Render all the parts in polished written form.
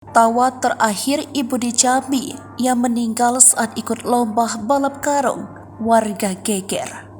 Tawa terakhir ibu di Jambi yang meninggal saat ikut lomba balap karung, warga geger.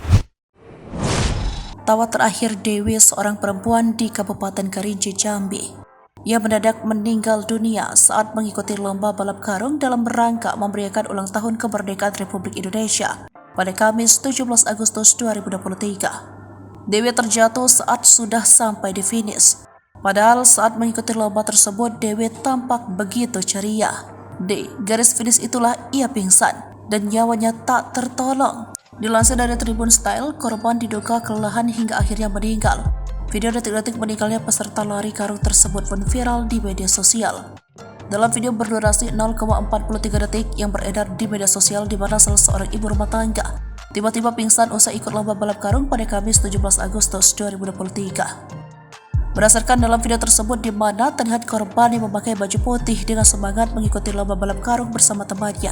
Tawa terakhir Dewi, seorang perempuan di Kabupaten Kerinci, Jambi, yang mendadak meninggal dunia saat mengikuti lomba balap karung dalam rangka memeriahkan ulang tahun kemerdekaan Republik Indonesia pada Kamis 17 Agustus 2023. Dewi terjatuh saat sudah sampai di finish. Padahal saat mengikuti lomba tersebut, Dewi tampak begitu ceria. Di garis finish itulah ia pingsan dan nyawanya tak tertolong. Dilansir dari Tribun Style, korban diduga kelelahan hingga akhirnya meninggal. Video detik-detik meninggalnya peserta lari karung tersebut pun viral di media sosial. Dalam video berdurasi 0,43 detik yang beredar di media sosial, di mana salah seorang ibu rumah tangga tiba-tiba pingsan usai ikut lomba balap karung pada Kamis 17 Agustus 2023. Berdasarkan dalam video tersebut, di mana terlihat korban yang memakai baju putih dengan semangat mengikuti lomba balap karung bersama temannya.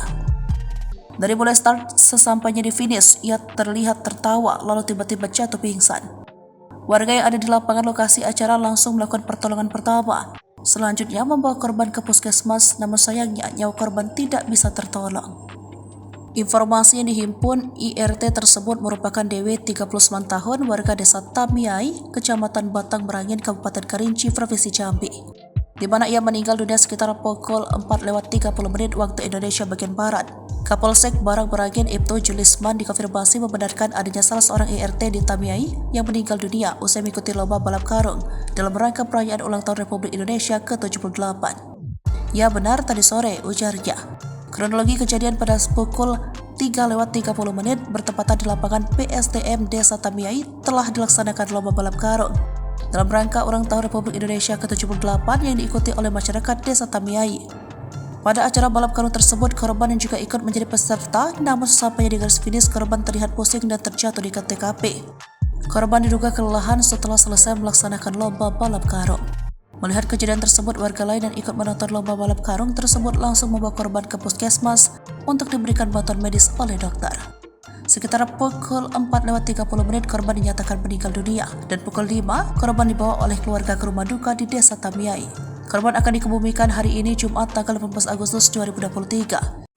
Dari mulai start sesampainya di finish, ia terlihat tertawa lalu tiba-tiba jatuh pingsan. Warga yang ada di lapangan lokasi acara langsung melakukan pertolongan pertama. Selanjutnya membawa korban ke puskesmas, namun sayangnya nyawa korban tidak bisa tertolong. Informasi yang dihimpun IRT tersebut merupakan Dewi, 39 tahun, warga desa Tamiai, Kecamatan Batang Merangin, Kabupaten Kerinci, Provinsi Jambi, di mana ia meninggal dunia sekitar pukul 4:30 waktu Indonesia bagian Barat. Kapolsek Barang Merangin Ibtu Julisman dikonfirmasi membenarkan adanya salah seorang IRT di Tamiai yang meninggal dunia usai mengikuti lomba balap karung dalam rangka perayaan ulang tahun Republik Indonesia ke-78. Ya benar, tadi sore, ujarnya. Kronologi kejadian pada pukul 3:30 bertepatan di lapangan PSDM Desa Tamiai telah dilaksanakan lomba balap karung dalam rangka ulang tahun Republik Indonesia ke-78 yang diikuti oleh masyarakat Desa Tamiai. Pada acara balap karung tersebut, korban yang juga ikut menjadi peserta, namun sesampainya di garis finish, korban terlihat pusing dan terjatuh di TKP. Korban diduga kelelahan setelah selesai melaksanakan lomba balap karung. Melihat kejadian tersebut, warga lain yang ikut menonton lomba balap karung tersebut langsung membawa korban ke puskesmas untuk diberikan bantuan medis oleh dokter. Sekitar pukul 4:30 korban dinyatakan meninggal dunia, dan pukul 5 korban dibawa oleh keluarga ke rumah duka di Desa Tamiai. Korban akan dikebumikan hari ini Jumat tanggal 18 Agustus 2023